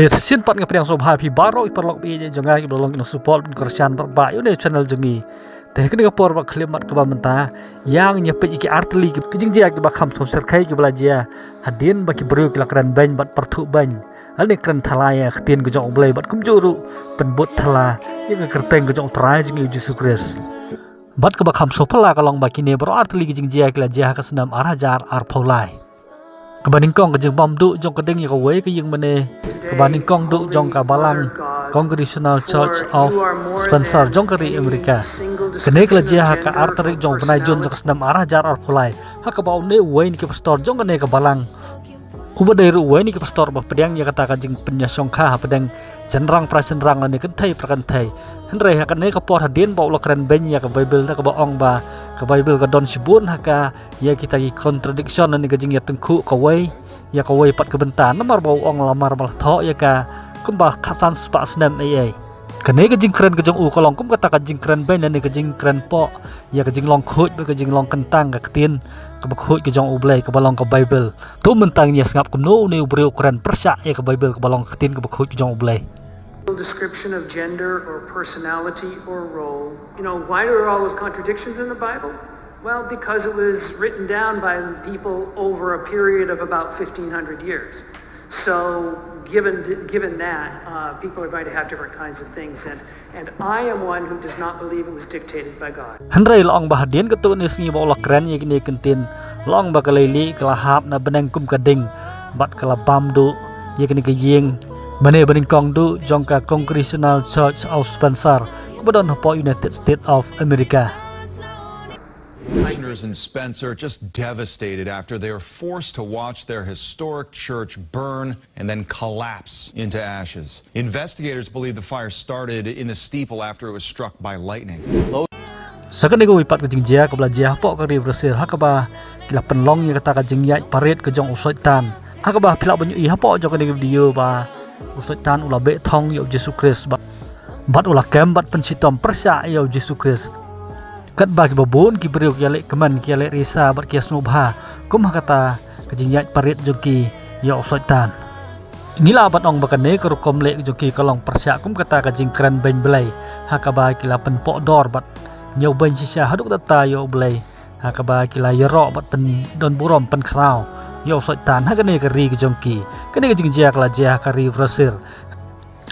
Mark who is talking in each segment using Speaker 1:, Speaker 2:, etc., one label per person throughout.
Speaker 1: Sin pat ngapriang sobha pi baro iperlok bi jangai dolong ino support Kristen berba yo ne channel jengi. Teh kini kapor ba klimat ke menta yang nyepet iki artli ke jingjia ke bakham sosir kai ke belajia hadin baki bru ke lakran ban bat pertu ban. Hal ni kran thalaya ktin ke jong blai bat kumjuru penbut thala yang kerteng ke jong trai jengi Yesus Kristus. Bat ke bakham sopela kalong baki ne bro artli ke jingjia ke lajia ke senam arajar ar paulai. Kebaning kong kejeng bom duk jong kedeng yang kawai ke yang mana kebaning kong duk jong kabalang Congregational Church of Spencer jong keri Amerika kene kelajia haka arterik jong penajun jong senam arah jar arpulai haka bau ne uai ni ke pastor jong kene kabalang uba dari uai ni ke pastor bah pedang ya kata kajeng penyasongka pedang jenrang prasenrang lani kentai prakantai hendrai haka ne kapor hadin bau lokren ben ya ke Bible na ke baong ba ke Bible ke don sibun haka ya kita gi contradiction ni kajing ya tengku kawai ya kawai pat kebentan namar bau ong lamar malah tho ya ka kumbah khasan spa snam ai kene kajing keren kejong u kolong kum kata kajing keren ben ni kajing keren po ya kajing long khut be kajing long kentang ka tin ke khut kejong u blai ke balong ke Bible tu mentang ya sngap kumno ni ubreu keren persya ya ke Bible ke balong ke tin ke khut kejong u blai.
Speaker 2: Description of gender or personality or role. You know, why are all those contradictions in the Bible? Well, because it was written down by people over a period of about 1,500 years. So, given that, people are going to have different kinds of things, and I am one who does not believe it was dictated by God.
Speaker 1: Hendrai long bahadian ketu ni singi bawa keren ya kini kentin long bakalili kelahap na benang kum kading bat kelabam du ya kini kejing Bane baning kong du jongka Congregational Church of Spencer kemudian hopo United States of America.
Speaker 3: Commissioners in Spencer just devastated after they were forced to watch their historic church burn and then collapse into ashes. Investigators believe the fire started in the steeple after it was struck by lightning.
Speaker 1: Sakane go ipat kejing jia ke belajia hopo ke Brazil hakaba kila penlong yang kata kejing yai parit ke jong usoitan hakaba pila banyu i hopo jong ke video ba usoitan ula be thong yo Yesus Kristus bat ula kem bat pensitom persya yo Yesus Kristus kat bagi babon ki beriu ki alek keman ki alek risa bat ki snubha kum kata kejing yai parit joki yo usoitan ngila bat ong bakane ke rukom lek joki kalong persya kum kata kejing keren ben belai hakaba kila pen pok dor bat nyau ben sisa haduk tata yo belai hakaba kila yero bat pen don burom pen krau yo soitan hakane keri ke jongki kene ke jingjia kelajia kari Brazil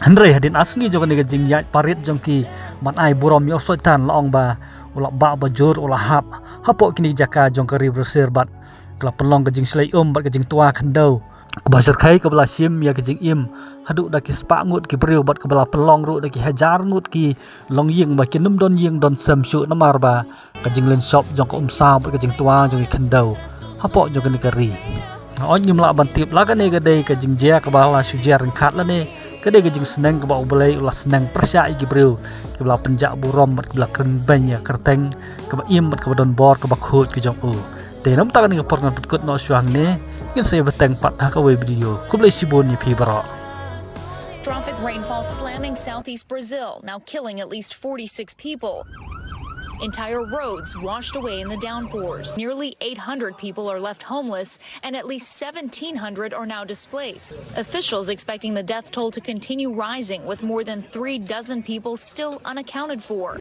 Speaker 1: Andre hadin asli jo kene ke jingjia parit jongki man ai burom yo soitan laong ba ulak ba bajur ulah hap hapo kini jaka jong kari Brazil bat kala pelong ke jing slai bat ke jing tua khandau ke basar kai ke belah sim ya ke jing im haduk daki spa ngut ki beriu bat ke belah pelong ru daki hajar ngut ki long ying ba ki num don ying don samsu namar ba ke jing len shop jong ke sa bat ke jing tua jong khandau hapo jong kene kari on nyimla bantip la kane gede ke jingjia ke bala sujar kat la ne gede ke jing seneng ke bau belai ulah seneng persya igi breu ke bala penjak burom ke bala keren banya kerteng ke ba im ke don bor ke ba khut ke jong u te nam ta kan ke por ngan put no syang ne kin se beteng pat ha ka we video kublai sibon ni pi baro.
Speaker 4: Catastrophic rainfall slamming southeast Brazil, now killing at least 46 people. Entire roads washed away in the downpours. Nearly 800 people are left homeless, and at least 1,700 are now displaced. Officials expecting the death toll to continue rising, with more than 3 dozen people still unaccounted for.